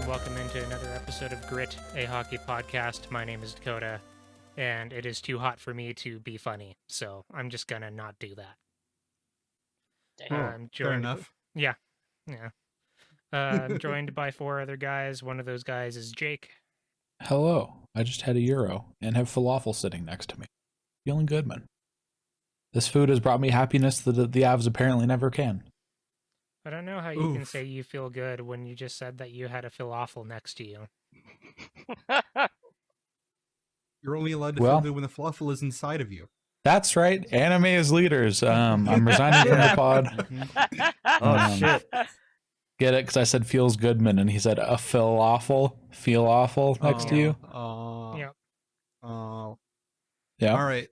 welcome into another episode of Grit, a hockey podcast. My name is Dakota, and it is too hot for me to be funny, so I'm just gonna not do that. I'm Fair enough. Yeah. I'm joined by four other guys. One of those guys is Jake. Hello. I just had a Euro and have falafel sitting next to me. Feeling good, man. This food has brought me happiness that the Avs apparently never can. I don't know how you can say you feel good when you just said that you had a falafel next to you. You're only allowed to feel good when the falafel is inside of you. That's right. Anime is leaders. I'm resigning from the pod. Shit. Get it? Because I said feels goodman, and he said a falafel, feel awful next to you. Yep. Yeah. All right.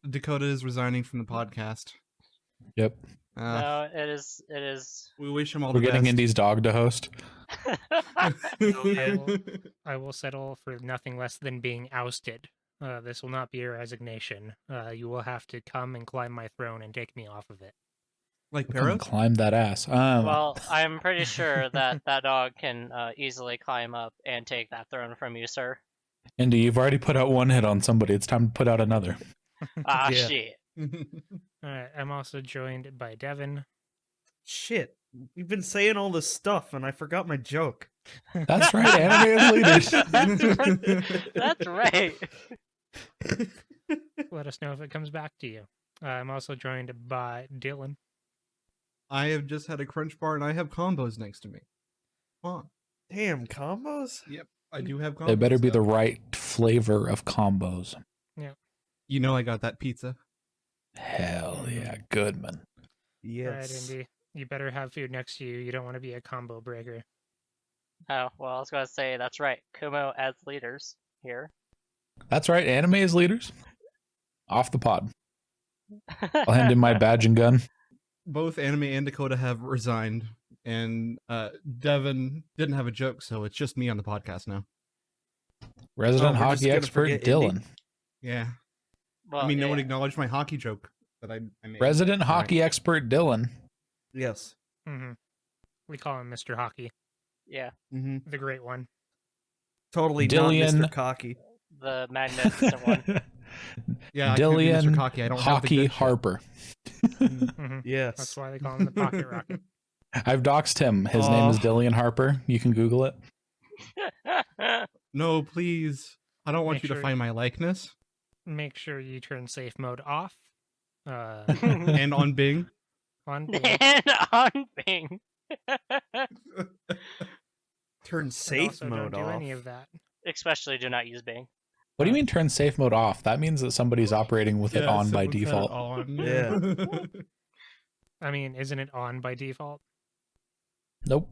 Dakota is resigning from the podcast. Yep. No, it is. We wish him all We're the getting best. Indy's dog to host. I will settle for nothing less than being ousted. This will not be a resignation. You will have to come and climb my throne and take me off of it. Like Come Perros? climb that ass. Well, I'm pretty sure that dog can easily climb up and take that throne from you, sir. Indy, you've already put out one hit on somebody. It's time to put out another. Shit. Alright, I'm also joined by Devin. Shit, we've been saying all this stuff and I forgot my joke. That's right. Anime is leaders. That's right. Let us know if it comes back to you. I'm also joined by Dylan. I have just had a crunch bar and I have combos next to me. Come on. Damn, combos? Yep, I do have combos. They better be the right flavor of combos. You know I got that pizza. Hell yeah, Goodman. Yes. Alright, Indy. You better have food next to you. You don't want to be a combo breaker. Oh, well, I was going to say, that's right. Kumo as leaders here. That's right, anime is leaders. Off the pod. I'll hand in my badge and gun. Both Anime and Dakota have resigned, and Devin didn't have a joke, so it's just me on the podcast now. Resident we're just hockey gonna expert forget Dylan. Indy? Yeah. Well, I mean, no yeah. one acknowledged my hockey joke that I made. Resident All right. hockey expert Dylan. Yes. Mm-hmm. We call him Mr. Hockey, Yeah, Mm-hmm. the great one. Totally Dillian. not Mr. Cocky. the magnificent one. Yeah, I could be Mr. Dylan Cocky. I don't have the Hockey good shit. Harper. Mm-hmm. Yes. That's why they call him the Pocket Rocket. I've doxed him. His name is Dylan Harper. You can Google it. No, please. I don't want Make you to sure- find my likeness. Make sure you turn safe mode off. And on Bing. On And on Bing. Turn but safe also mode don't do off. any of that. Especially do not use Bing. What do you mean turn safe mode off? That means that somebody's operating with it Yeah, on by someone said default. On. Yeah. I mean, isn't it on by default? Nope.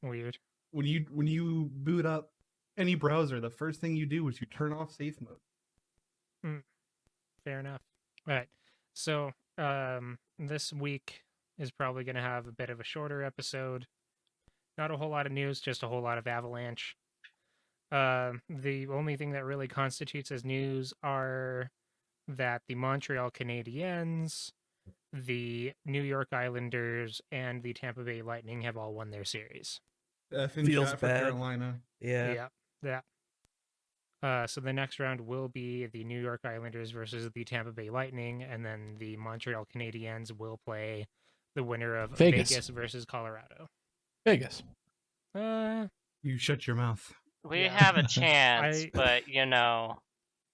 Weird. when you boot up any browser, the first thing you do is you turn off safe mode. Fair enough. All right. So, this week is probably going to have a bit of a shorter episode. Not a whole lot of news, just a whole lot of Avalanche. The only thing that really constitutes as news are that the Montreal Canadiens, the New York Islanders, and the Tampa Bay Lightning have all won their series. Feels for bad. Carolina. Yeah. So the next round will be the New York Islanders versus the Tampa Bay Lightning, and then the Montreal Canadiens will play the winner of Vegas. versus Colorado. Vegas. You shut your mouth. We Yeah. have a chance, I- but you know.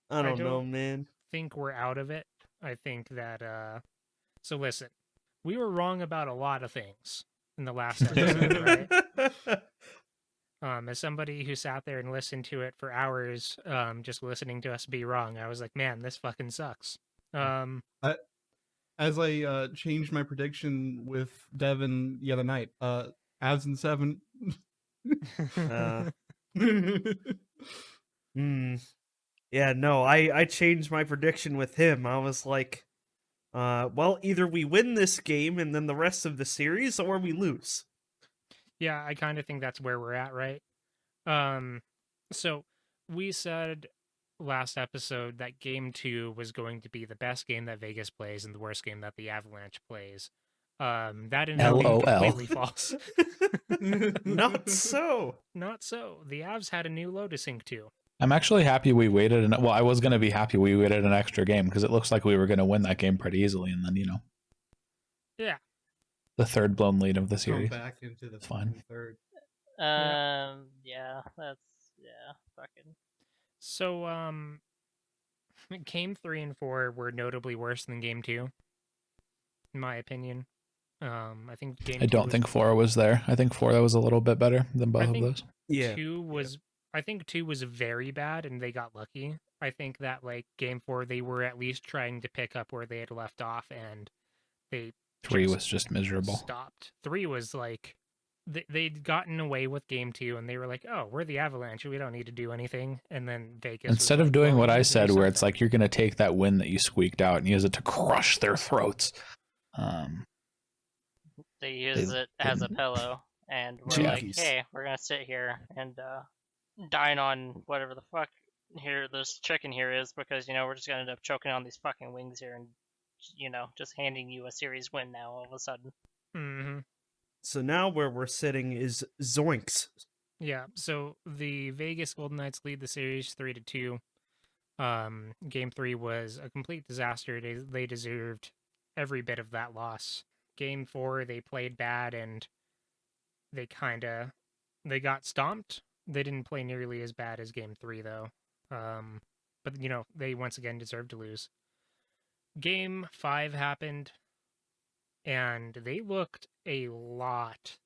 I don't don't- know, man. Think we're out of it. I think that so listen, we were wrong about a lot of things in the last episode, right? As somebody who sat there and listened to it for hours, just listening to us be wrong, I was like, man, this fucking sucks. As I changed my prediction with Devin the other night, Avs in 7. Yeah, no, I changed my prediction with him. I was like, well, either we win this game and then the rest of the series, or we lose. Yeah, I kind of think that's where we're at, right? So we said last episode that game 2 was going to be the best game that Vegas plays and the worst game that the Avalanche plays. That ended up being LOL. completely false. Not so. Not so. The Avs had a new low to sync to. I'm actually happy we waited. Well, I was going to be happy we waited an extra game because it looks like we were going to win that game pretty easily. And then, Yeah. the third blown lead of the Come series. back into the Fine. fucking third. Yeah, fucking. So, game 3 and 4 were notably worse than game 2, in my opinion. I think game I 2 don't was, think 4 was there. I think 4 that was a little bit better than both I of think those. Yeah. 2 was I think 2 was very bad and they got lucky. I think that like game 4 they were at least trying to pick up where they had left off and they 3 just was just miserable. stopped. 3 was like they'd gotten away with game 2 and they were like, "Oh, we're the Avalanche. We don't need to do anything." And then Vegas was Instead of like, doing "Well, what you I need to do said, where it's something." like you're going to take that win that you squeaked out and use it to crush their throats. They use it as a pillow, and we're like, Jinkies. hey, we're gonna sit here and dine on whatever the fuck here this chicken here is because we're just gonna end up choking on these fucking wings here and just handing you a series win now all of a sudden. Mm-hmm. So now where we're sitting is Zoinks. Yeah, so the Vegas Golden Knights lead the series 3-2. Game 3 was a complete disaster. They deserved every bit of that loss. Game 4 they played bad and they got stomped. They didn't play nearly as bad as game 3 though. But they once again deserved to lose. Game 5 happened and they looked a lot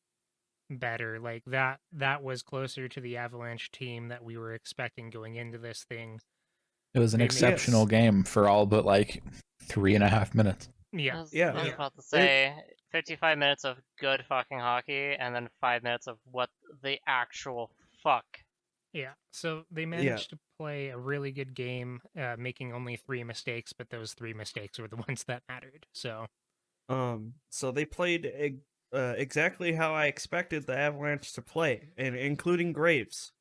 better. Like that was closer to the Avalanche team that we were expecting going into this thing. It was an They made- exceptional game for all but like 3.5 minutes. Yeah. Yeah. I was Yeah. about to say 55 minutes of good fucking hockey and then 5 minutes of what the actual fuck. Yeah. So they managed to play a really good game, making only 3 mistakes, but those 3 mistakes were the ones that mattered. So So they played exactly how I expected the Avalanche to play, and including Graves.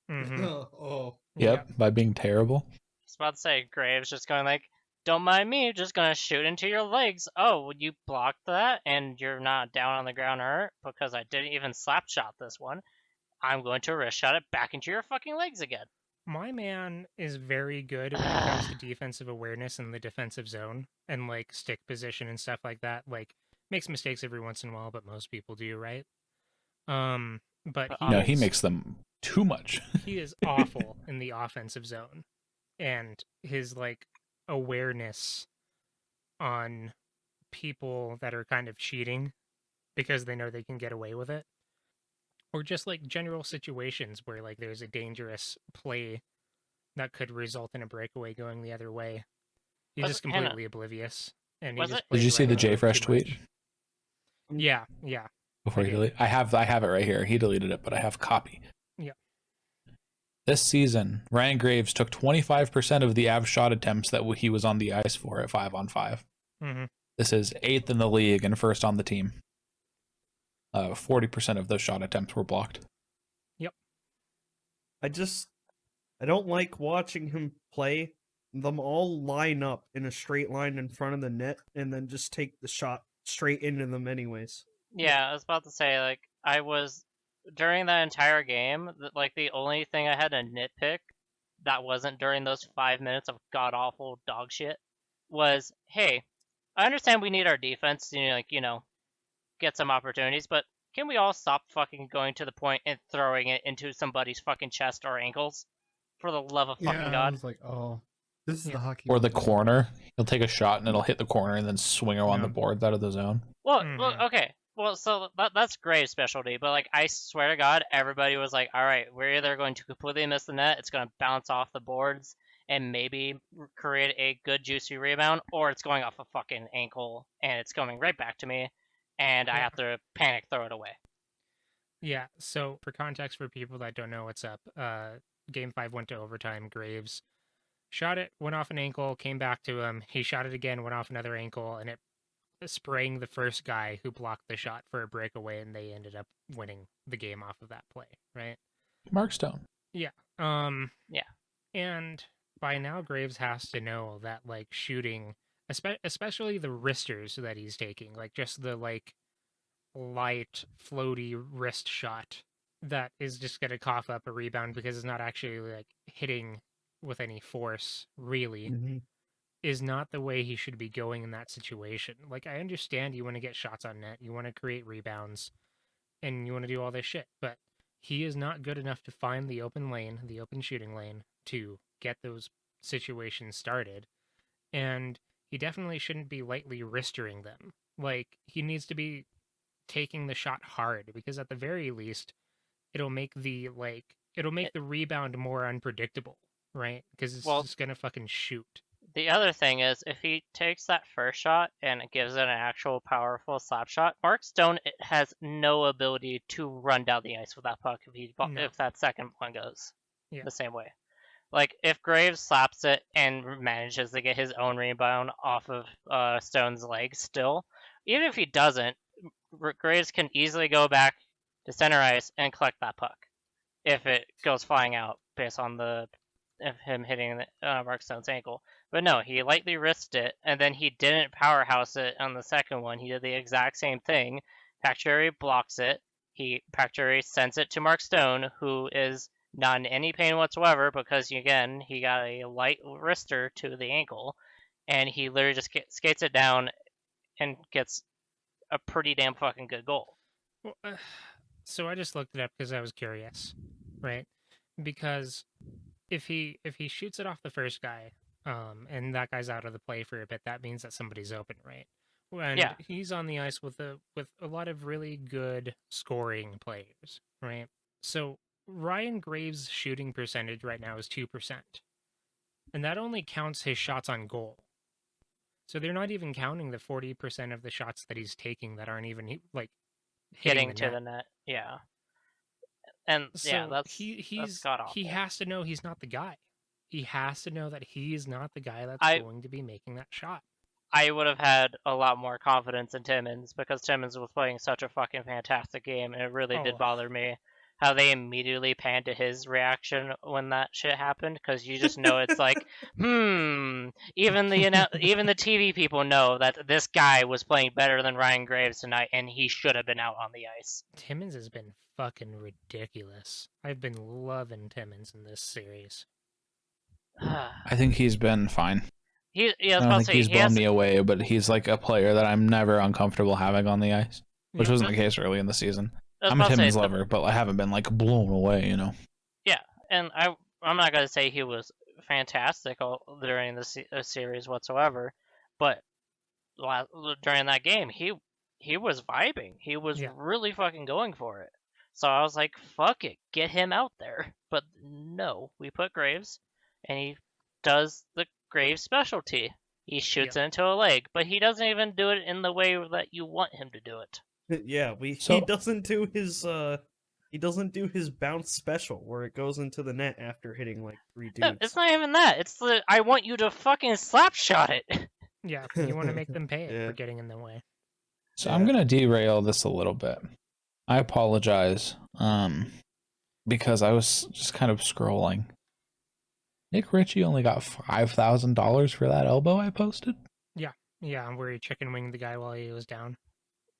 mhm. Oh. Yep, by being terrible. I was about to say Graves just going like, don't mind me, just gonna shoot into your legs. Oh, you blocked that and you're not down on the ground hurt because I didn't even slap shot this one. I'm going to wrist shot it back into your fucking legs again. My man is very good when it comes to defensive awareness in the defensive zone and like stick position and stuff like that. Like makes mistakes every once in a while, but most people do, right? But No, he is- makes them too much. he is awful in the offensive zone, and his like awareness on people that are kind of cheating because they know they can get away with it, or just like general situations where like there's a dangerous play that could result in a breakaway going the other way. He's Was just it Hannah- completely oblivious, and he was just it- Did plays you see right the into it JFresh too tweet much. Yeah. before I he did. deleted? I have it right here. He deleted it, but I have copy. Yeah. This season, Ryan Graves took 25% of the Avs shot attempts that he was on the ice for at 5-on-5. Mm-hmm. This is 8th in the league and first on the team. 40% of those shot attempts were blocked. I don't like watching him play. Them all line up in a straight line in front of the net and then just take the shot straight into them anyways. Yeah, I was about to say, like, I was, during that entire game, like, the only thing I had to nitpick that wasn't during those 5 minutes of god-awful dog shit was, hey, I understand we need our defense to, like, get some opportunities, but can we all stop fucking going to the point and throwing it into somebody's fucking chest or ankles? For the love of fucking I God. was like, oh, this is Yeah. the hockey. Or the mode. corner. He'll take a shot and it'll hit the corner and then swing around the Yeah. boards out of the zone. Well, Mhm. okay. Well, so that's Graves' specialty, but like I swear to God, everybody was like, "All right, we're either going to completely miss the net, it's going to bounce off the boards, and maybe create a good juicy rebound, or it's going off a fucking ankle and it's coming right back to me, and I Yeah. have to panic throw it away." Yeah, so for context for people that don't know what's up, game 5 went to overtime. Graves shot it, went off an ankle, came back to him. He shot it again, went off another ankle, and it spraying the first guy who blocked the shot for a breakaway, and they ended up winning the game off of that play, right? Mark Stone. Yeah. Yeah. And by now Graves has to know that like shooting especially the wristers that he's taking, like just the like light floaty wrist shot that is just going to cough up a rebound because it's not actually like hitting with any force really, Mhm. is not the way he should be going in that situation. Like, I understand you want to get shots on net, you want to create rebounds, and you want to do all this shit, but he is not good enough to find the open lane, the open shooting lane, to get those situations started. And he definitely shouldn't be lightly wristering them. Like, he needs to be taking the shot hard, because at the very least, it'll make the rebound more unpredictable, right? Because it's Well, just gonna fucking shoot. the other thing is, if he takes that first shot and it gives it an actual powerful slap shot, Mark Stone has no ability to run down the ice with that puck No. if that second one goes Yeah. the same way. Like, if Graves slaps it and manages to get his own rebound off of Stone's leg still, even if he doesn't, Graves can easily go back to center ice and collect that puck if it goes flying out based on of him hitting Mark Stone's ankle. But no, he lightly risked it, and then he didn't powerhouse it on the second one. He did the exact same thing. Pacioretty blocks it. Pacioretty sends it to Mark Stone, who is not in any pain whatsoever because, again, he got a light wrister to the ankle, and he literally just skates it down and gets a pretty damn fucking good goal. Well, so I just looked it up because I was curious, right? Because if he shoots it off the first guy, and that guy's out of the play for a bit, that means that somebody's open, right? And Yeah. he's on the ice with a lot of really good scoring players, right? So Ryan Graves' shooting percentage right now is 2%, and that only counts his shots on goal. So they're not even counting the 40% of the shots that he's taking that aren't even like hitting Getting to the net. Yeah. And So yeah, that's god awful. he has to know he's not the guy. He has to know that he's not the guy that's going to be making that shot. I would have had a lot more confidence in Timmins because Timmins was playing such a fucking fantastic game, and it really did bother me how they immediately panned to his reaction when that shit happened, because you just know it's like, even the TV people know that this guy was playing better than Ryan Graves tonight, and he should have been out on the ice. Timmins has been fucking ridiculous. I've been loving Timmins in this series. I think he's been fine. I don't think he's blown me away, but he's like a player that I'm never uncomfortable having on the ice, which wasn't the case early in the season. I'm a Timmins lover, but I haven't been like blown away, you know. Yeah, and I'm not gonna say he was fantastic during the series whatsoever, but during that game, he was vibing. He was really fucking going for it. So I was like, fuck it, get him out there. But no, we put Graves, and he does the Graves specialty. He shoots it into a leg, but he doesn't even do it in the way that you want him to do it. Yeah, he doesn't do his bounce special where it goes into the net after hitting like 3 dudes. No, it's not even that. It's the I want you to fucking slap shot it. Yeah, you want to make them pay it for getting in the way. So I'm gonna derail this a little bit. I apologize, because I was just kind of scrolling. Nick Ritchie only got $5,000 for that elbow I posted. Yeah, where he chicken winged the guy while he was down.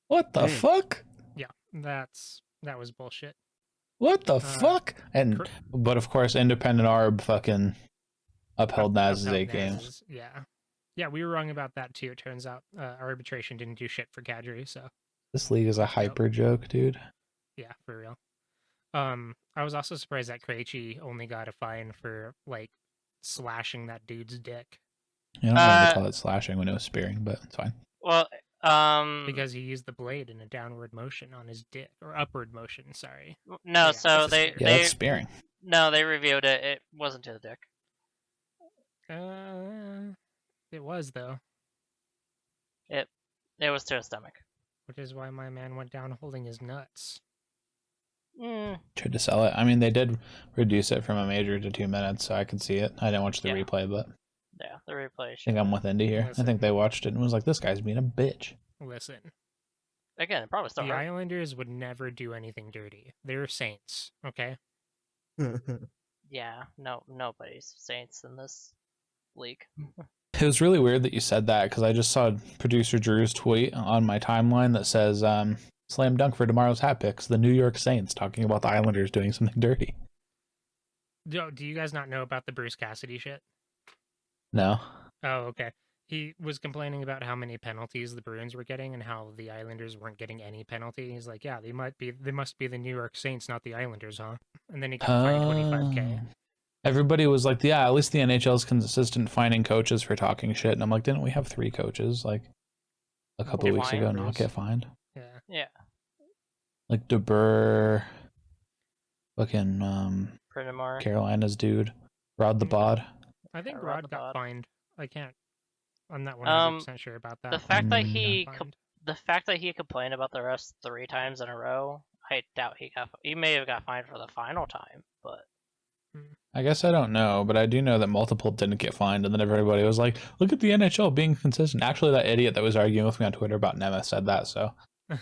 What the fuck? Yeah, that was bullshit. What the fuck? But of course, Independent Arb fucking upheld Naz's 8 games. Yeah, we were wrong about that too. It turns out arbitration didn't do shit for Kadri, so this league is a hyper joke, dude. Yeah, for real. I was also surprised that Krejci only got a fine for like slashing that dude's dick. You don't know to call it slashing when it was spearing, but it's fine. Well, because he used the blade in a downward motion on his dick, or upward motion. Sorry. No, so that's spearing. No, they reviewed it. It wasn't to the dick. It was though. It was to his stomach. Which is why my man went down holding his nuts. Tried to sell it. I mean, they did reduce it from a major to 2 minutes, so I could see it. I didn't watch the replay, but yeah, the replay. I think I'm with Indy here. I think they watched it and was like, "This guy's being a bitch." Listen. Again, it probably still the Islanders would never do anything dirty. They're saints, okay? Yeah, nobody's saints in this league. It was really weird that you said that because I just saw producer Drew's tweet on my timeline that says, "Slam dunk for tomorrow's hat picks: the New York Saints talking about the Islanders doing something dirty." Do you guys not know about the Bruce Cassidy shit? No. Oh, okay. He was complaining about how many penalties the Bruins were getting and how the Islanders weren't getting any penalty. He's like, yeah, they must be the New York Saints, not the Islanders, huh? And then he got fined 25K. Everybody was like, "Yeah, at least the NHL's consistent finding coaches for talking shit." And I'm like, didn't we have 3 coaches like a couple of weeks ago fined. not get fined? Yeah. Yeah, Like DeBurr, fucking Prinamar. Carolina's dude, Rod the Bod. I think Yeah, Rod got Rod. fined. I'm not 100% sure about that. The fact that Mm. he got fined. the fact that he complained about the refs 3 times in a row, I doubt he may have got fined for the final time, but I guess I don't know, but I do know that multiple didn't get fined, and then everybody was like, "Look at the NHL being consistent." Actually, that idiot that was arguing with me on Twitter about Nemeth said that, so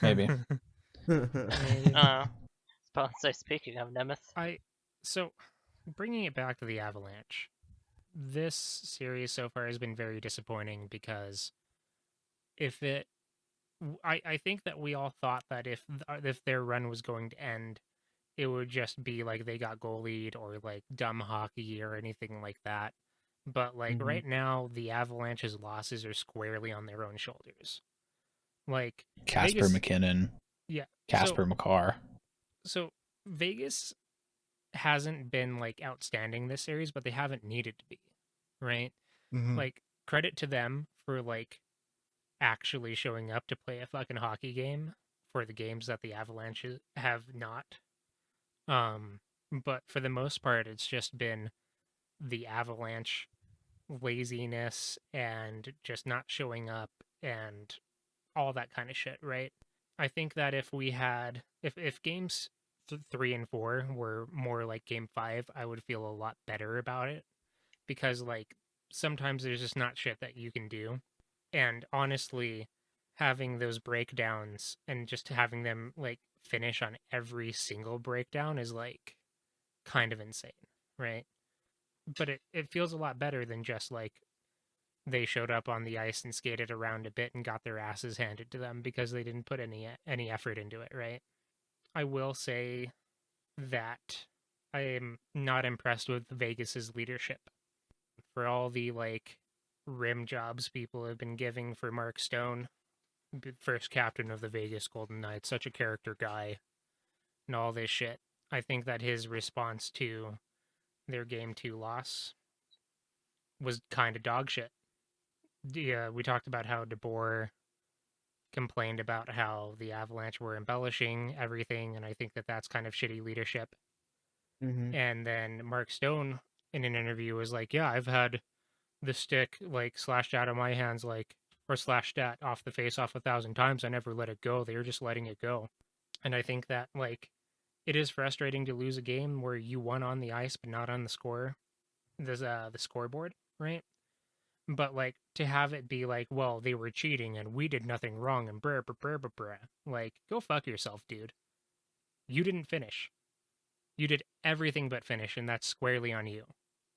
maybe. Maybe. But say speaking of Nemeth, So bringing it back to the Avalanche, this series so far has been very disappointing because I think that we all thought that if their run was going to end, it would just be like they got goalied or like dumb hockey or anything like that. But like Mhm. right now, the Avalanche's losses are squarely on their own shoulders. Like Casper Vegas, McKinnon, yeah. Casper McCarr. So Vegas hasn't been like outstanding this series, but they haven't needed to be, right? Mhm. Like credit to them for like actually showing up to play a fucking hockey game for the games that the Avalanche have not. But for the most part, it's just been the Avalanche laziness and just not showing up and all that kind of shit, right? I think that if we had if games 3 and 4 were more like game 5, I would feel a lot better about it because like sometimes there's just not shit that you can do. And honestly, having those breakdowns and just having them like finish on every single breakdown is like kind of insane, right? But it feels a lot better than just like they showed up on the ice and skated around a bit and got their asses handed to them because they didn't put any effort into it, right? I will say that I am not impressed with Vegas's leadership for all the like rim jobs people have been giving for Mark Stone, first captain of the Vegas Golden Knights, such a character guy, and all this shit. I think that his response to their game 2 loss was kind of dog shit. Yeah, we talked about how DeBoer complained about how the Avalanche were embellishing everything, and I think that that's kind of shitty leadership. Mhm. And then Mark Stone in an interview was like, "Yeah, I've had the stick like slashed out of my hands, like or slashed at off the face off 1,000 times. I never let it go. They were just letting it go." And I think that like it is frustrating to lose a game where you won on the ice but not on the scoreboard, right? But like to have it be like, well, they were cheating and we did nothing wrong and brr brr brr brr brr. Like, go fuck yourself, dude. You didn't finish. You did everything but finish, and that's squarely on you.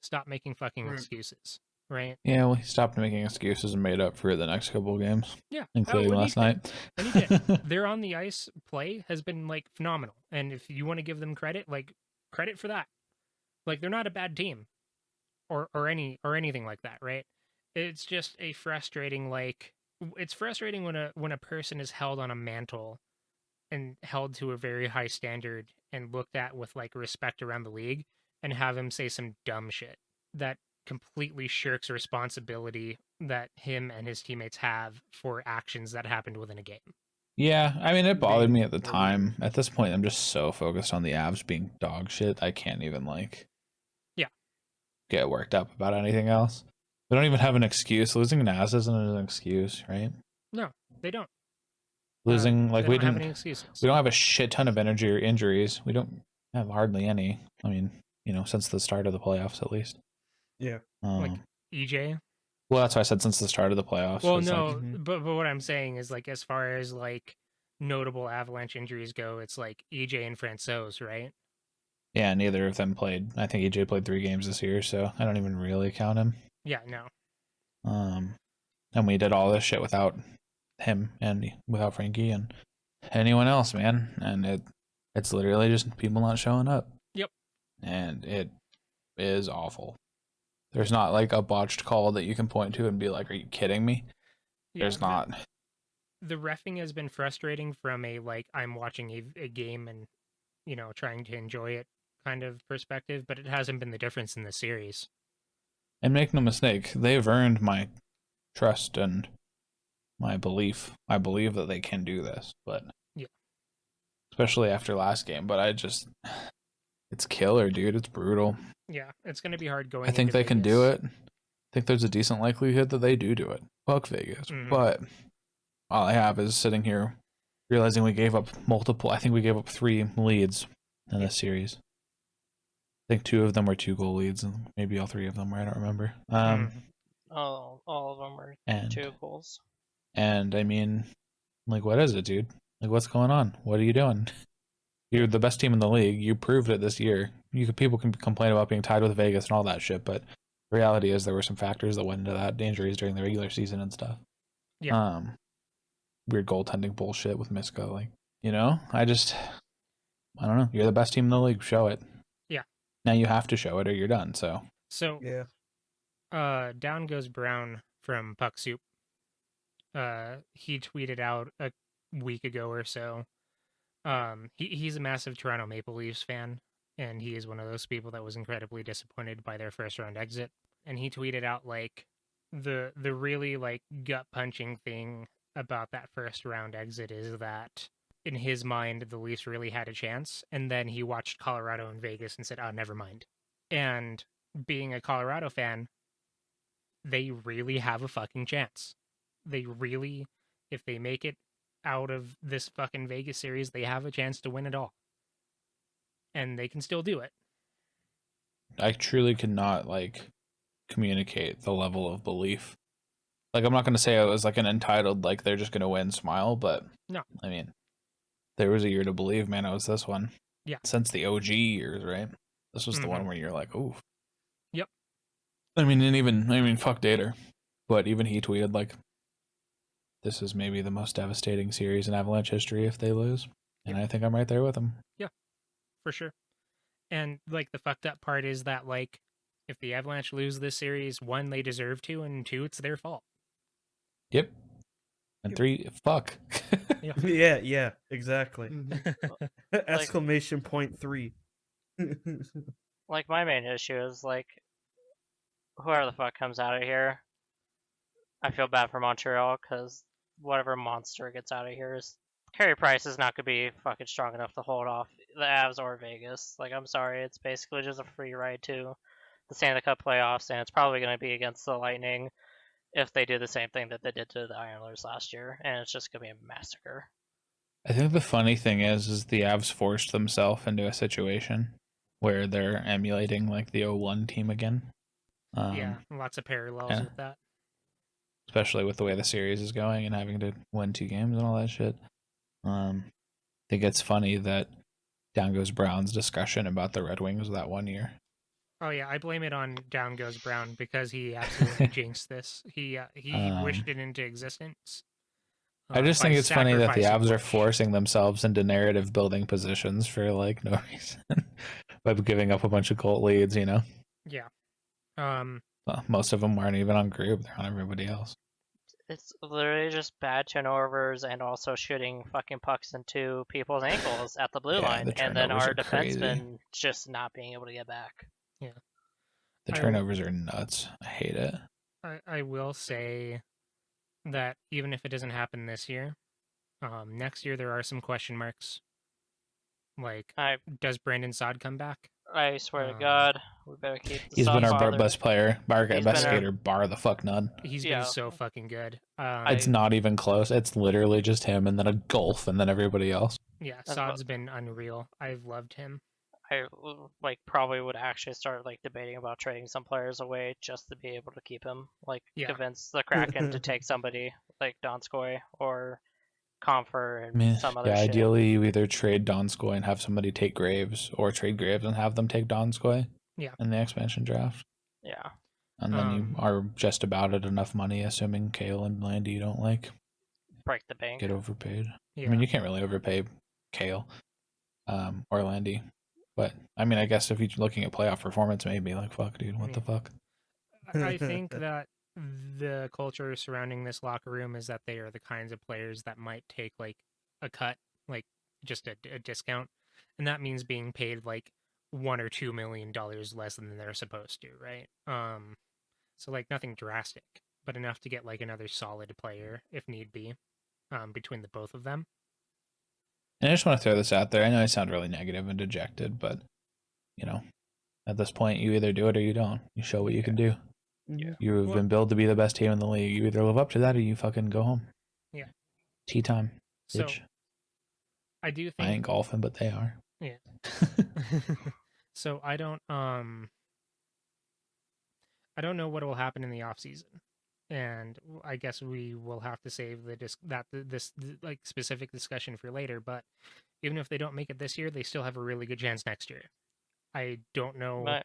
Stop making fucking Right. excuses, right? Yeah, well, he stopped making excuses and made up for it the next couple of games, Yeah, including and he last did. night. And he did. Their on the ice play has been like phenomenal, and if you want to give them credit, like credit for that. Like they're not a bad team, or anything like that, right? It's just a frustrating like it's frustrating when a person is held on a mantle and held to a very high standard and looked at with like respect around the league and have him say some dumb shit that completely shirks responsibility that him and his teammates have for actions that happened within a game. Yeah, I mean, it bothered Being me at the for time. At this point, I'm just so focused on the Avs being dog shit. I can't even like, Yeah. get worked up about anything else. We don't even have an excuse. Losing an Avs isn't an excuse, right? No, they don't. Losing like They we don't have didn't. any excuses. We don't have a shit ton of energy or injuries. We don't have hardly any. I mean, since the start of the playoffs, at least. Yeah. Like EJ. Well, that's why I said since the start of the playoffs. Well, it's no, like, Mhm. but what I'm saying is like as far as like notable Avalanche injuries go, it's like EJ and Francouz, right? yeah, neither of them played. I think EJ played 3 games this year, so I don't even really count him. Yeah, no. And we did all this shit without him and without Frankie and anyone else, man. And it's literally just people not showing up. Yep. And it is awful. There's not like a botched call that you can point to and be like, "Are you kidding me?" Yeah, There's not. The reffing has been frustrating from a like I'm watching a game and trying to enjoy it kind of perspective, but it hasn't been the difference in the series. And make no mistake, they've earned my trust and my belief. I believe that they can do this, but yeah, especially after last game. But it's killer, dude. It's brutal. Yeah, it's going to be hard going. I think into they can do Vegas. it. I think there's a decent likelihood that they do it. Fuck Vegas. Mhm. But all I have is sitting here realizing we gave up multiple. I think we gave up 3 leads in this series. I think 2 of them were 2-goal leads, and maybe all 3 of them were. I don't remember. All of them were and 2 goals. And I mean, like, what is it, dude? Like, what's going on? What are you doing? You're the best team in the league. You proved it this year. People can complain about being tied with Vegas and all that shit, but the reality is there were some factors that went into that, injuries during the regular season and stuff. Yeah. Weird goaltending bullshit with Miska. Like, I don't know. You're the best team in the league. Show it. Yeah. Now you have to show it or you're done. So yeah. Down goes Brown from Puck Soup. He tweeted out a week ago or so. He's a massive Toronto Maple Leafs fan, and he is one of those people that was incredibly disappointed by their first round exit. And he tweeted out like the really like gut punching thing about that first round exit is that in his mind the Leafs really had a chance, and then he watched Colorado and Vegas and said, "Oh, never mind." And being a Colorado fan, they really have a fucking chance. They really, if they make it out of this fucking Vegas series, they have a chance to win it all. And they can still do it. I truly cannot like communicate the level of belief. Like, I'm not going to say it was like an entitled, like they're just going to win smile, but no. I mean, there was a year to believe, man. It was this one. Yeah. Since the OG years, right? This was the one where you're like, ooh. Yep. I mean, fuck Dater. But even he tweeted like, this is maybe the most devastating series in Avalanche history if they lose. And I think I'm right there with him. Yeah, for sure. And like the fucked up part is that like if the Avalanche lose this series, 1, they deserve to, and 2, it's their fault. Yep. And 3, fuck. yeah, exactly. Mm-hmm. Exclamation point 3. Like, my main issue is, like, whoever the fuck comes out of here, I feel bad for Montreal, because whatever monster gets out of here is... Carey Price is not going to be fucking strong enough to hold off the Avs or Vegas. Like, I'm sorry, it's basically just a free ride to the Stanley Cup playoffs, and it's probably going to be against the Lightning if they do the same thing that they did to the Islanders last year, and it's just going to be a massacre. I think the funny thing is the Avs forced themselves into a situation where they're emulating like the 0-1 team again. Yeah, lots of parallels with that. Especially with the way the series is going and having to win 2 games and all that shit. I think it's funny that Down Goes Brown's discussion about the Red Wings that one year. Oh yeah, I blame it on Down Goes Brown because he absolutely jinxed this. He wished it into existence. I just think it's funny that the Avs are forcing themselves into narrative building positions for like no reason by giving up a bunch of goal leads, Yeah. Well, most of them aren't even on group; they're on everybody else. It's literally just bad turnovers and also shooting fucking pucks into people's ankles at the blue line, and then our defensemen just not being able to get back. Yeah. The turnovers are nuts. I hate it. I will say that even if it doesn't happen this year, next year there are some question marks. Like, does Brandon Saad come back? I swear to God, we better keep the He's been our best player, best skater, bar the fuck none. He's been so fucking good. It's not even close. It's literally just him and then a golf and then everybody else. Yeah, Saad's been unreal. I've loved him. I probably would actually start debating about trading some players away just to be able to keep him. Convince the Kraken to take somebody like Donskoy or Comfer and some other shit. Ideally you either trade Donskoy and have somebody take Graves, or trade Graves and have them take Donskoy. Yeah. In the expansion draft. Yeah. And then you are just about at enough money, assuming Kale and Landy you don't like. Break the bank. Get overpaid. Yeah. I mean, you can't really overpay Kale or Landy. But, I mean, I guess if you're looking at playoff performance, maybe, like, fuck, dude, what the fuck? I think that the culture surrounding this locker room is that they are the kinds of players that might take like a cut, like just a discount, and that means being paid like $1 or $2 million less than they're supposed to, right? So like nothing drastic, but enough to get like another solid player if need be, between the both of them. And I just want to throw this out there. I know I sound really negative and dejected, but, you know, at this point, you either do it or you don't. You show what you can do. Yeah. You've been billed to be the best team in the league. You either live up to that or you fucking go home. Yeah. Tea time, So bitch. I do I think ain't golfing, but they are. Yeah. So I don't know what will happen in the off season, and I guess we will have to save this like specific discussion for later. But even if they don't make it this year, they still have a really good chance next year. I don't know My,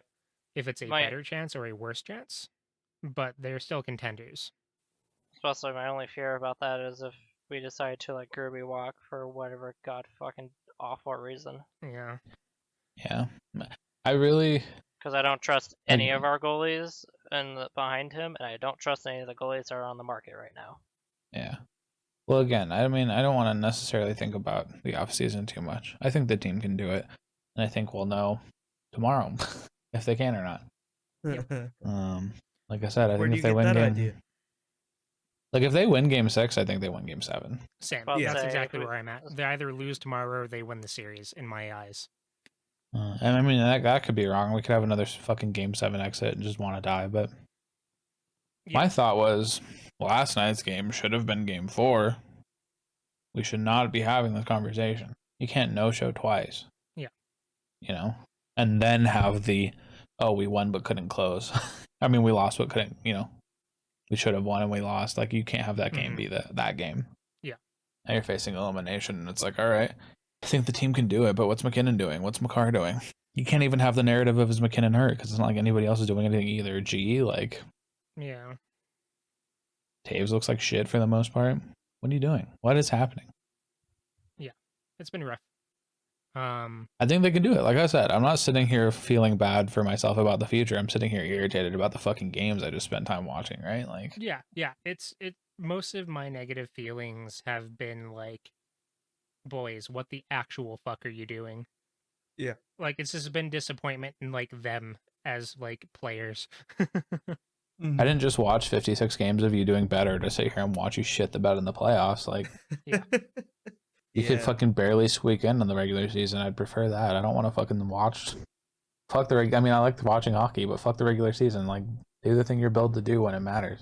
if it's a my- better chance or a worse chance, but they're still contenders. especially my only fear about that is if we decide to like Kirby walk for whatever god fucking awful reason. Yeah. Yeah. I really. Because I don't trust any of our goalies behind him, and I don't trust any of the goalies that are on the market right now. Yeah. Well, again, I mean, I don't want to necessarily think about the offseason too much. I think the team can do it, and I think we'll know tomorrow if they can or not. Like I said, I Where think do if you they get win that game, idea? like if they win game 6, I think they win game 7. Sam, Well, that's say exactly if we- where I'm at. They either lose tomorrow or they win the series, in my eyes. And I mean, that could be wrong. We could have another fucking game 7 exit and just want to die. But my thought was last night's game should have been game 4. We should not be having this conversation. You can't no-show twice. Yeah. You know? And then have we won but couldn't close. I mean, we lost but couldn't, we should have won and we lost. Like, you can't have that game be that game. Yeah. Now you're facing elimination, and it's like, all right, I think the team can do it, but what's McKinnon doing? What's McCarr doing? You can't even have the narrative of is McKinnon hurt, because it's not like anybody else is doing anything either. Yeah. Taves looks like shit for the most part. What are you doing? What is happening? Yeah. It's been rough. I think they can do it. Like I said, I'm not sitting here feeling bad for myself about the future. I'm sitting here irritated about the fucking games I just spent time watching, right? Like, yeah. Most of my negative feelings have been like, boys, what the actual fuck are you doing? Yeah. Like, it's just been disappointment in like them as like players. I didn't just watch 56 games of you doing better to sit here and watch you shit the bed in the playoffs. Like, Yeah. you could fucking barely squeak in the regular season. I'd prefer that. I don't want to fucking watch. Fuck I mean, I like watching hockey, but fuck the regular season. Like, do the thing you're built to do when it matters.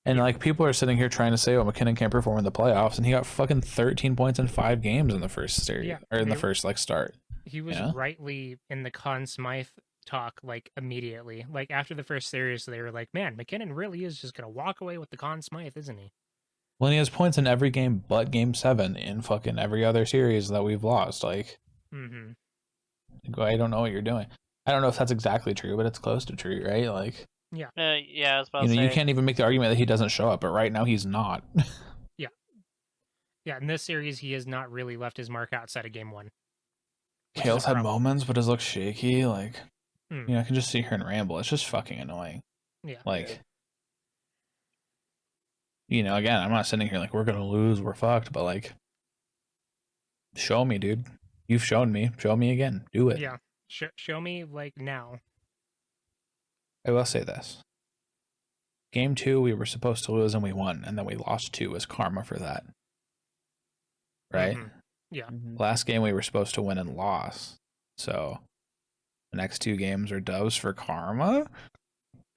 And like, people are sitting here trying to say, "Oh, McKinnon can't perform in the playoffs," and he got fucking 13 points in 5 games in the first series, or in the first like start. He was rightly in the Conn Smythe talk like immediately. Like after the first series, they were like, "Man, McKinnon really is just gonna walk away with the Conn Smythe, isn't he?" Well, he has points in every game but game 7 in fucking every other series that we've lost. Like, I don't know what you're doing. I don't know if that's exactly true, but it's close to true, right? Like, yeah, I was about to say, you can't even make the argument that he doesn't show up, but right now he's not. Yeah, in this series, he has not really left his mark outside of game 1. Kale's had moments, but his looks shaky. Like, I can just sit here and ramble. It's just fucking annoying. Yeah. Like, again, I'm not sitting here like, we're going to lose, we're fucked, but like, show me, dude. You've shown me. Show me again. Do it. Yeah. Show me, like, now. I will say this. Game 2, we were supposed to lose and we won, and then we lost 2 as karma for that. Right? Yeah. Last game, we were supposed to win and lost. So, the next 2 games are dubs for karma?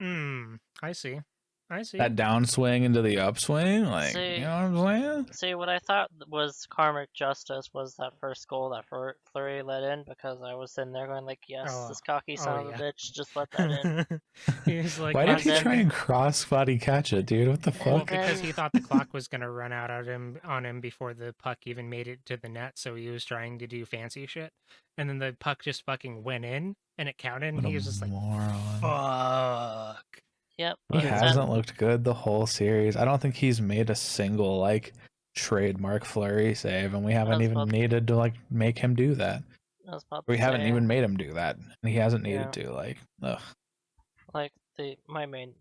I see. I see. That downswing into the upswing, like, See- you know what I'm saying? See, what I thought was karmic justice was that first goal that Fleury let in, because I was sitting there going like, yes, Oh, this cocky son of yeah. a bitch just let that in. He's like, Why "Wow, did he then- try and cross body catch it, dude? What the Well, fuck? because then- he thought the clock was gonna run out on him before the puck even made it to the net, so he was trying to do fancy shit, and then the puck just fucking went in, and it counted, and What he a was just like, moron. "Fuck." Yep. He But it's- hasn't looked good the whole series. I don't think he's made a single like trademark Flurry save, and we haven't was even about- needed to like make him do that. I was about We to haven't say, even made him do that, and he hasn't needed Yeah. to. Like, ugh. like my main.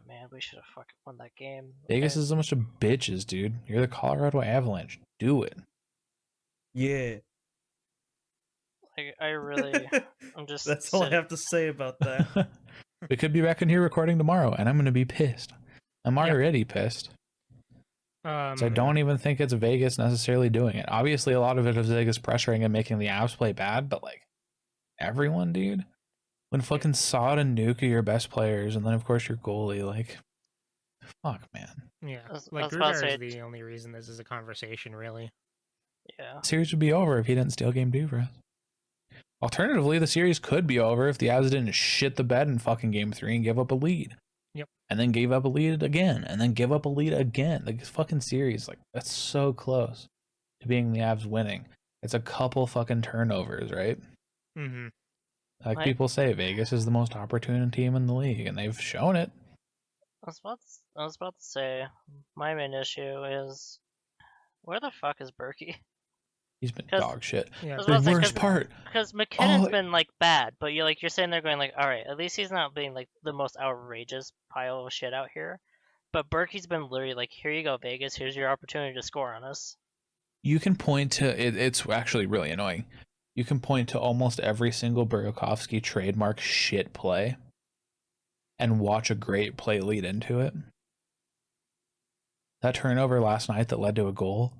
Man, we should have fucking won that game. Vegas And- is a bunch of bitches, dude. You're the Colorado Avalanche. Do it. Yeah. like, I really. I'm just. That's all I have to say about that. We could be back in here recording tomorrow, and I'm gonna be pissed. I'm already pissed. So I don't even think it's Vegas necessarily doing it. Obviously, a lot of it is Vegas pressuring and making the Avs play bad, but like everyone, dude, when fucking Sod and Nuke are your best players, and then of course your goalie, like, fuck, man, Yeah, I was like about to Grubauer is say- the only reason this is a conversation, really. Yeah. series would be over if he didn't steal Game 2 for us. Alternatively, the series could be over if the Avs didn't shit the bed in fucking Game 3 and give up a lead. Yep. And then gave up a lead again, and then give up a lead again. Like, this fucking series, like, that's so close to being the Avs winning. It's a couple fucking turnovers, right? Mm-hmm. Like Right. people say, Vegas is the most opportune team in the league, and they've shown it. I was about to say, my main issue is, where the fuck is Berkey? He's been 'Cause- dog shit. Yeah, I was The about to say, worst part, Because McKinnon's Oh, been like bad, but you're sitting there going like, all right, at least he's not being like the most outrageous pile of shit out here. But Berkey's been literally like, here you go, Vegas. Here's your opportunity to score on us. you can point to it. It's actually really annoying. You can point to almost every single Burakovsky trademark shit play and watch a great play lead into it. That turnover last night that led to a goal,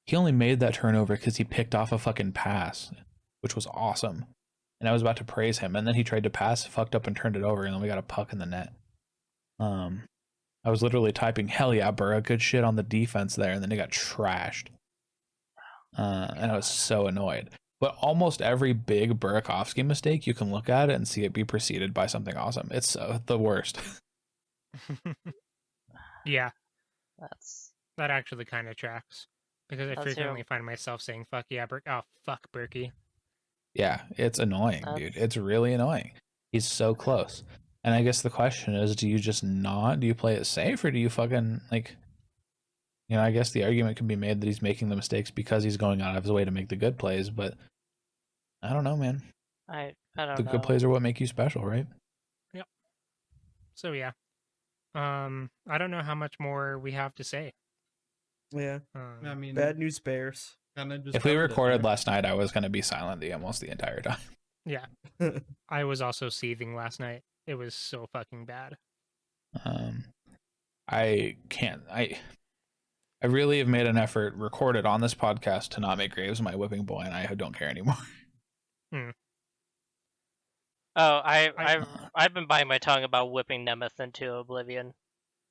he only made that turnover because he picked off a fucking pass, which was awesome. And I was about to praise him, and then he tried to pass, fucked up, and turned it over, and then we got a puck in the net. I was literally typing, hell yeah, Burra, good shit on the defense there, and then it got trashed. And I was so annoyed. But almost every big Burakovsky mistake, you can look at it and see it be preceded by something awesome. It's the worst. Yeah, That's that actually kind of tracks. Because I That's frequently him. find myself saying, fuck yeah, fuck Berkey. Yeah, it's annoying, dude. That's- It's really annoying. He's so close. And I guess the question is, do you just not? Do you play it safe, or do you fucking, like, you know, I guess the argument could be made that he's making the mistakes because he's going out of his way to make the good plays, but I don't know, man. I don't The know. good plays are what make you special, right? So yeah. I don't know how much more we have to say. Yeah. I mean, Bad news bears. kinda just If we covered it recorded there. last night, I was going to be silent almost the entire time. Yeah. I was also seething last night. It was so fucking bad. I can't. I really have made an effort, recorded on this podcast, to not make Graves my whipping boy, and I don't care anymore. Oh, I- I've been biting my tongue about whipping Nemeth into oblivion.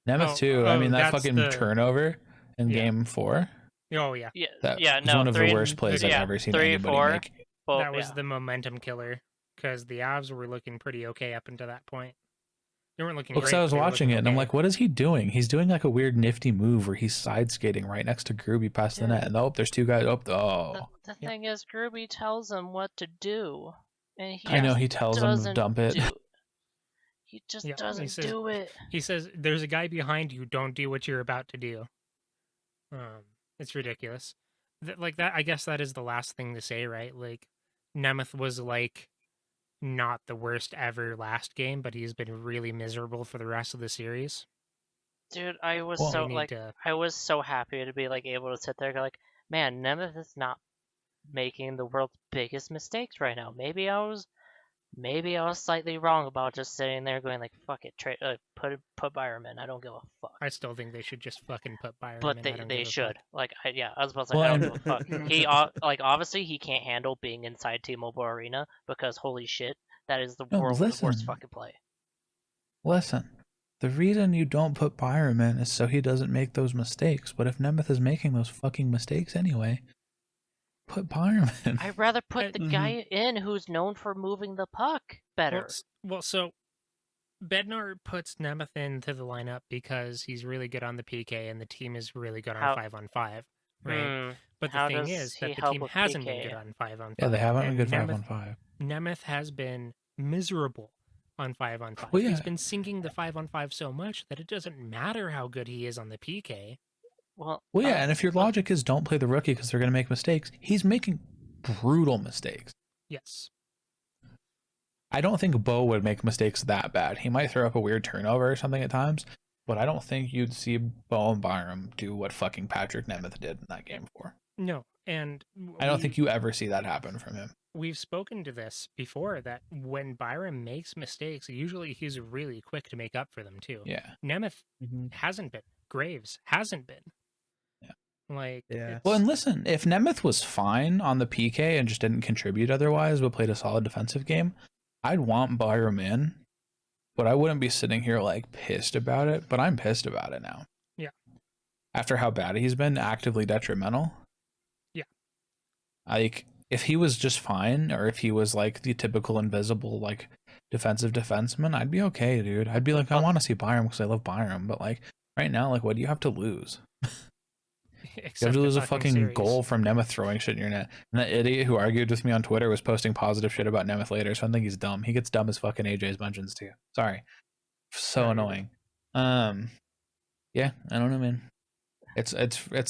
Nemeth Oh, too. I oh, mean, that that's fucking the- turnover in Yeah. Game 4. Oh yeah. Yeah, That yeah, was no, one of three, the worst plays I've yeah, ever seen 3, anybody 4. make. Well, That was yeah. the momentum killer. Because the Avs were looking pretty okay up until that point. They weren't looking Because great. I was but they were watching looking it, and I'm okay. like, what is he doing? He's doing like a weird nifty move where he's side skating right next to Groovy past the Dude. net, and oh, there's two guys. Oh, The Yep. thing is, Groovy tells him what to do, and he I know just he tells him to doesn't dump it. do- He just Yeah, he doesn't says- do it. He says, "There's a guy behind you. Don't do what you're about to do." It's ridiculous. Like that. I guess that is the last thing to say, right? Like, Nemeth was like not the worst ever last game, but he's been really miserable for the rest of the series. Dude, I was Well, so we need like, to- I was so happy to be like able to sit there and go like, man, Nemeth is not making the world's biggest mistakes right now. Maybe I was slightly wrong about just sitting there going like, fuck it, put Byram in. I don't give a fuck. I still think they should just fucking put Byron. But in. I don't they give a should. fuck. Like, I was about to say, Well, I don't and- give a fuck. He like obviously he can't handle being inside T-Mobile Arena because holy shit, that is the No, world's worst listen. fucking play. Listen, The reason you don't put Byram in is so he doesn't make those mistakes. But if Nemeth is making those fucking mistakes anyway, put Byram in. I'd rather put the Mhm. guy in who's known for moving the puck better. So Bednar puts Nemeth into the lineup because he's really good on the PK and the team is really good on How- 5-on-5, right? But the how thing does is he that the help team with hasn't been PK? good on 5-on-5. Yeah, they haven't been and good Nemeth, 5-on-5. Nemeth has been miserable on 5-on-5. Well, He's yeah. been sinking the 5-on-5 so much that it doesn't matter how good he is on the PK. Well, Yeah, and if your logic is don't play the rookie because they're going to make mistakes, he's making brutal mistakes. Yes. I don't think Bo would make mistakes that bad. He might throw up a weird turnover or something at times, but I don't think you'd see Bo and Byram do what fucking Patrick Nemeth did in that game for. No, and I don't think you ever see that happen from him. we've spoken to this before, that when Byram makes mistakes, usually he's really quick to make up for them too. Yeah. Nemeth Mhm. hasn't been. Graves hasn't been. Yeah. Like, Yeah. Well, and listen, if Nemeth was fine on the PK and just didn't contribute otherwise, but played a solid defensive game, I'd want Byram in, but I wouldn't be sitting here like pissed about it. But I'm pissed about it now. Yeah. After how bad he's been, actively detrimental. Yeah. Like, if he was just fine, or if he was like the typical invisible like defensive defenseman, I'd be okay, dude. I'd be like, I want to see Byram because I love Byram, but like right now, like, what do you have to lose? You have except to the lose a fucking series. goal from Nemeth throwing shit in your net. And that idiot who argued with me on Twitter was posting positive shit about Nemeth later, so I think he's dumb. He gets dumb as fucking AJ's mentions too. Sorry. So No, you're annoying. Yeah, I don't know, man. It's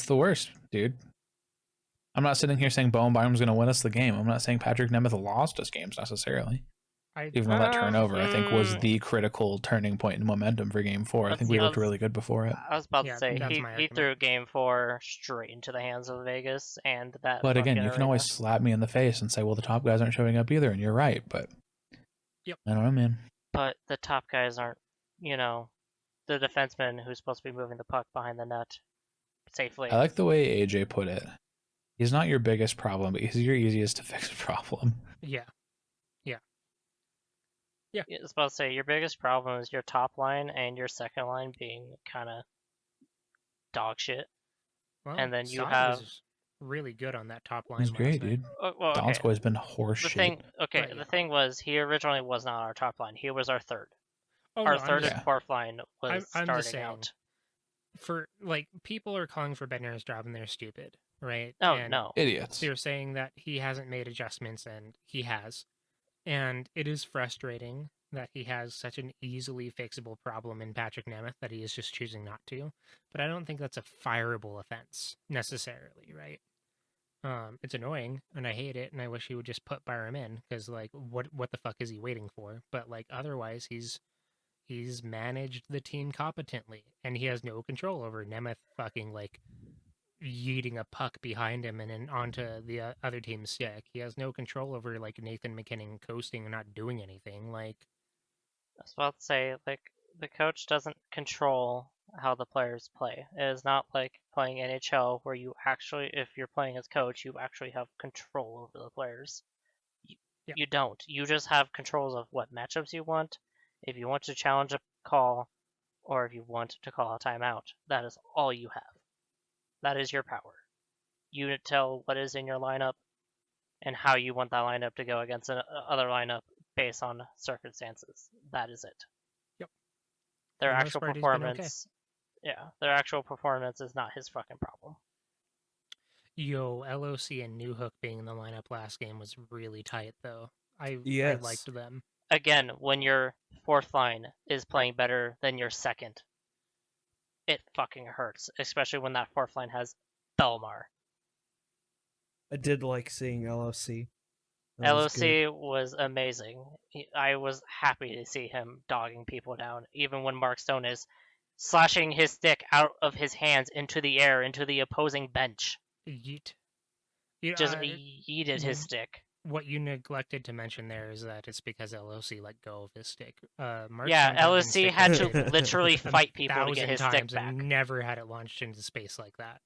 the worst, dude. I'm not sitting here saying Bowen Byram's gonna win us the game. I'm not saying Patrick Nemeth lost us games necessarily. Even though that turnover, I think, was the critical turning point in momentum for Game 4. I think we looked really good before it. I was about Yeah, to say that's my he argument. threw Game 4 straight into the hands of Vegas and that. But again, fucking you can arena. always slap me in the face and say, well, the top guys aren't showing up either, and you're right, but Yep. I don't know, man. But the top guys aren't, the defenseman who's supposed to be moving the puck behind the net safely. I like the way AJ put it. He's not your biggest problem, but he's your easiest to fix problem. Yeah. I was about to say your biggest problem is your top line and your second line being kind of dog shit. Well, And then you Saad have- was really good on that top line. He's last great, night. dude. Well, okay. Donskoy has been horse The shit. thing, Right, the yeah. thing was he originally was not our top line. He was our third. Oh, Our no, I'm third just- and fourth line was I'm just starting saying, out. for like, people are calling for Bednar's job and they're stupid, right? Oh And no. Idiots. they're saying that he hasn't made adjustments, and he has. And it is frustrating that he has such an easily fixable problem in Patrick Nemeth that he is just choosing not to. But I don't think that's a fireable offense necessarily, right? It's annoying, and I hate it, and I wish he would just put Byram in, because like, what the fuck is he waiting for? But like, otherwise, he's managed the team competently, and he has no control over Nemeth fucking like yeeting a puck behind him and then onto the other team's stick. He has no control over like Nathan McKinnon coasting and not doing anything. Like, I was about to say, like, the coach doesn't control how the players play. It is not like playing NHL where you actually, if you're playing as coach, you actually have control over the players. Yeah. You don't. You just have controls of what matchups you want, if you want to challenge a call, or if you want to call a timeout. That is all you have. That is your power. You tell what is in your lineup and how you want that lineup to go against another lineup based on circumstances. That is it. Yep. Their For the most actual part, he's been okay. performance, their actual performance is not his fucking problem. yo, LOC and New Hook being in the lineup last game was really tight, though. I Yes. liked them. Again, when your fourth line is playing better than your second, it fucking hurts, especially when that fourth line has Belmar. I did like seeing LOC. That was good. LOC was amazing. I was happy to see him dogging people down, even when Mark Stone is slashing his stick out of his hands into the air, into the opposing bench. Yeet. You- Just uh, yeeted his stick. What you neglected to mention there is that it's because LOC let go of his stick. Mark Yeah, Stone had been LOC stick had to lifted literally a fight people to get 1,000 his stick times back. and never had it launched into space like that.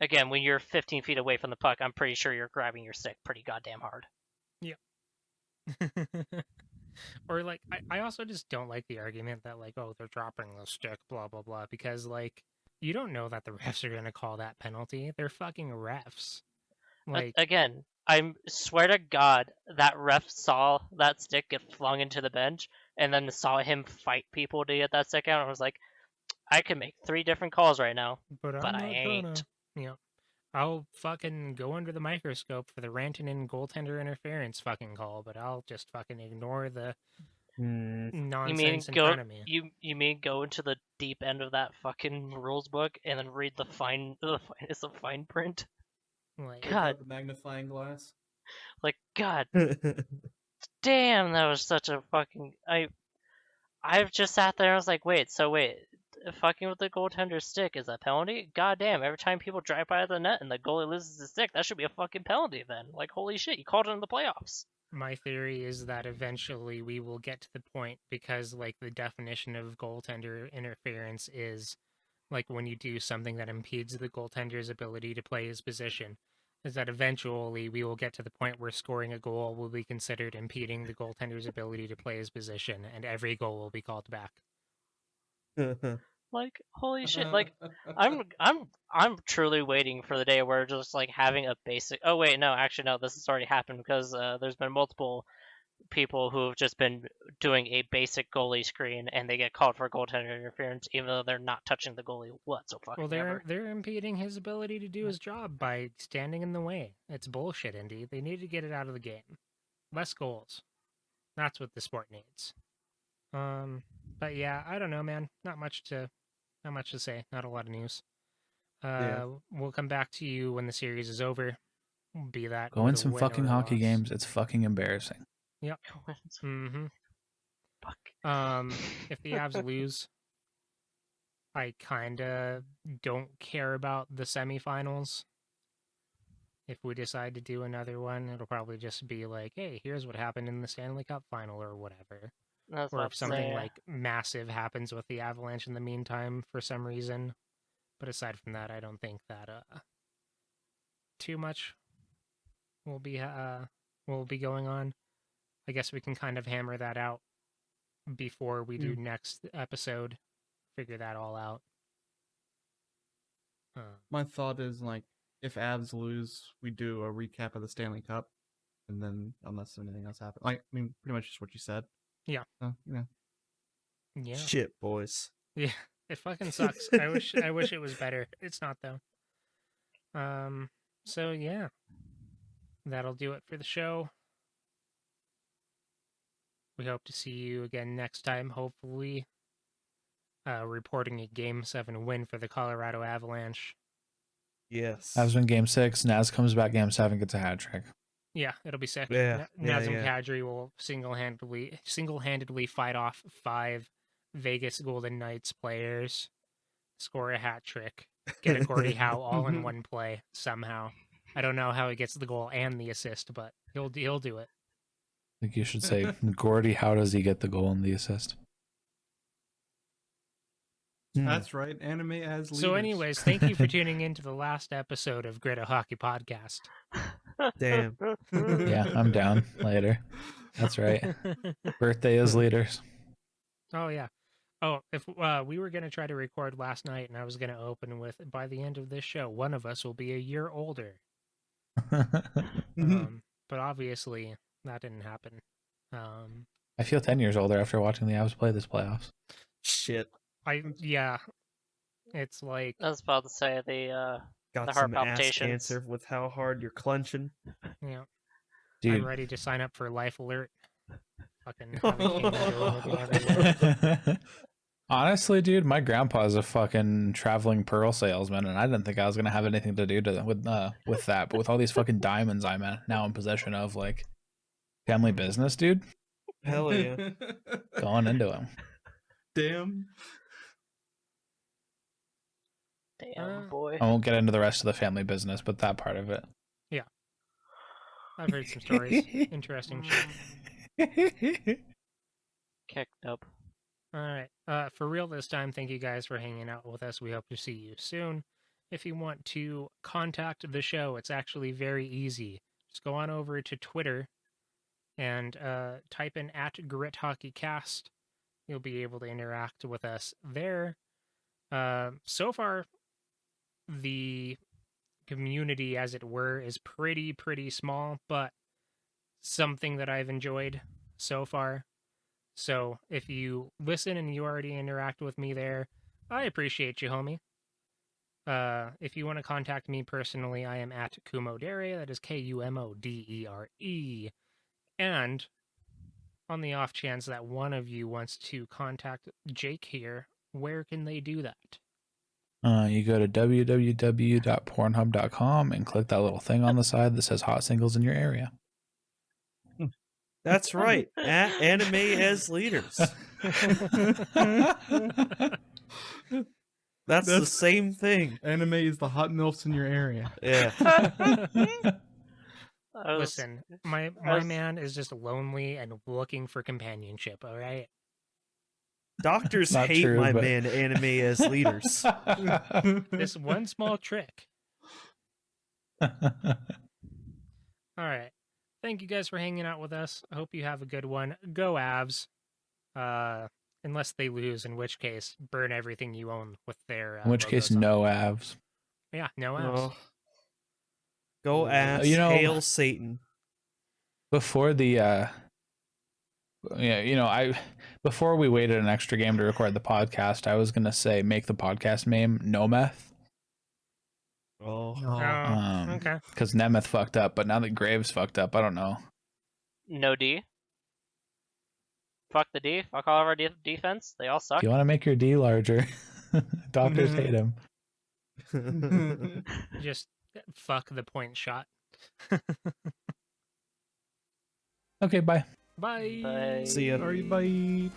Again, when you're 15 feet away from the puck, I'm pretty sure you're grabbing your stick pretty goddamn hard. Or like, I also just don't like the argument that like, oh, they're dropping the stick, blah blah blah, because like you don't know that the refs are gonna call that penalty. They're fucking refs. Like, Again, I swear to God that ref saw that stick get flung into the bench and then saw him fight people to get that stick out and was like, I can make 3 different calls right now, but but I'm I not ain't. gonna. You know, I'll fucking go under the microscope for the Rantanen goaltender interference fucking call, but I'll just fucking ignore the Hmm. You mean nonsense in go front of me. you mean go into the deep end of that fucking rules book and then read the finest of fine print? Like, Take God, out the magnifying glass. like God damn, that was such a fucking I've just sat there and was like, wait, fucking with the goaltender's stick is a penalty? God damn, every time people drive by the net and the goalie loses his stick, that should be a fucking penalty then. Like, holy shit, you called it in the playoffs. my theory is that eventually we will get to the point, because like the definition of goaltender interference is like when you do something that impedes the goaltender's ability to play his position, is that eventually we will get to the point where scoring a goal will be considered impeding the goaltender's ability to play his position, and every goal will be called back. Like, holy shit. Like, I'm truly waiting for the day where just like having a basic. Oh wait, no, actually no, this has already happened because there's been multiple people who have just been doing a basic goalie screen and they get called for goaltender interference even though they're not touching the goalie Well, ever. they're impeding his ability to do his job by standing in the way. It's bullshit, Indy. They need to get it out of the game. Less goals. That's what the sport needs. But yeah, I don't know, man. Not much to say. Not a lot of news. Yeah. We'll come back to you when the series is over. Be that Go with win a some win fucking or a hockey loss. games. It's fucking embarrassing. Yep. Mm-hmm. Fuck. If the Avs lose, I kinda don't care about the semifinals. If we decide to do another one, it'll probably just be like, hey, here's what happened in the Stanley Cup final or whatever. I was Or about if to something say, like massive happens with the Avalanche in the meantime for some reason. But aside from that, I don't think that too much will be going on. I guess we can kind of hammer that out before we do next episode. Figure that all out. My thought is like, if Avs lose, we do a recap of the Stanley Cup, and then unless anything else happens, like I mean, pretty much just what you said. Yeah. Yeah. Shit, boys. Yeah. It fucking sucks. I wish it was better. It's not though. So yeah. That'll do it for the show. We hope to see you again next time, hopefully. Reporting a Game 7 win for the Colorado Avalanche. Yes. Avs win Game 6. Naz comes back Game 7, gets a hat trick. Yeah, it'll be sick. Yeah, Nazem yeah. Kadri will single-handedly fight off 5 Vegas Golden Knights players, score a hat trick, get a Gordie Howe all in one play somehow. I don't know how he gets the goal and the assist, but he'll do it. I think you should say, Gordy, how does he get the goal and the assist? That's right. Anime as leaders. So, anyways, thank you for tuning in to the last episode of Grid of Hockey Podcast. Damn. Yeah, I'm down later. That's right. Birthday is leaders. Oh yeah. Oh, if we were gonna try to record last night, and I was gonna open with, by the end of this show, one of us will be a year older. But obviously that didn't happen. I feel 10 years older after watching the Avs play this playoffs. Shit. It's like, I was about to say the Got heart some ass palpitations. cancer with how hard you're clenching. you know, Dude. I'm ready to sign up for Life Alert. Fucking have a cane going with me everywhere. Honestly, dude, my grandpa's a fucking traveling pearl salesman, and I didn't think I was gonna have anything to do with that. But with all these fucking diamonds I'm now in possession of, like family business, dude. Hell yeah. Going into him. Damn. Damn boy. I won't get into the rest of the family business, but that part of it. Yeah. I've heard some stories. Interesting shit. Kicked up. All right. For real this time, thank you guys for hanging out with us. We hope to see you soon. If you want to contact the show, it's actually very easy. Just go on over to Twitter and type in @GritHockeyCast. You'll be able to interact with us there. So far, the community, as it were, is pretty small, but something that I've enjoyed so far. So if you listen and you already interact with me there, I appreciate you, homie. If you want to contact me personally, I am @Kumodere. That is KUMODERE. And on the off chance that one of you wants to contact Jake here, where can they do that? You go to www.pornhub.com and click that little thing on the side that says hot singles in your area. That's right. Anime as leaders. That's the same thing. Anime is the hot milfs in your area. Yeah. Listen, my man is just lonely and looking for companionship, all right? Doctors Not hate true, my but- man anime as leaders. This one small trick. All right. Thank you guys for hanging out with us. I hope you have a good one. Go Avs. Unless they lose, in which case, burn everything you own with their. In which case, logos on no it. avs. Yeah, no Avs. Oh. Go ass, You know- hail Satan. Before the before we waited an extra game to record the podcast, I was gonna say make the podcast name No Meth. Oh. Oh, okay. Because Nemeth fucked up, but now that Graves fucked up, I don't know. No D. Fuck the D. Fuck all of our defense. They all suck. Do you want to make your D larger? Doctors hate him. Just fuck the point shot. Okay, bye. Bye. Bye. See ya. Sorry, bye.